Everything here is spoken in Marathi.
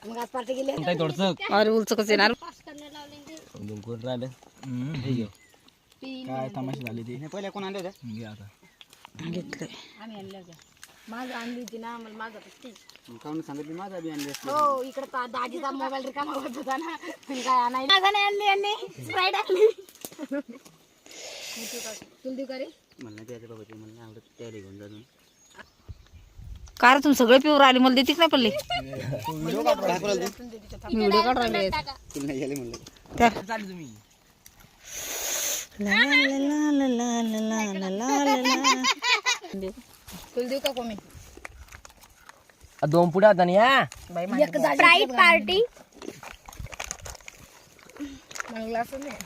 मग आज पार्टी गेले अरे उलच कसं येणार काय तमाशा झाली ती पहिले कोण आणले होते घे आता घेतलंय आम्ही आणल्या होत्या माझं आणली होती ना मला माझा काऊन सांगितली माझा बी आणले हो इकडे दाजीचा मोबाईल रिकामा होत होता ना पण काय आणायला माझा नाही आणली यांनी स्प्राईट आणली तुला देऊ का रे म्हणलं त्याच्या बाबा ते म्हणलं आवडत त्याला घेऊन जाऊन कार तुम्ही सगळे पिऊन राहिले मला देतीच नाही पडले व्हिडिओ काढ व्हिडिओ काढ राहिले तुला नाही गेले म्हणलं त्या चालली तुम्ही ला ला ला ला ला ला ला ला ला. तुला देऊ का कोमी दोन पुढे आता या स्प्राईट पार्टी मला ग्लास नाही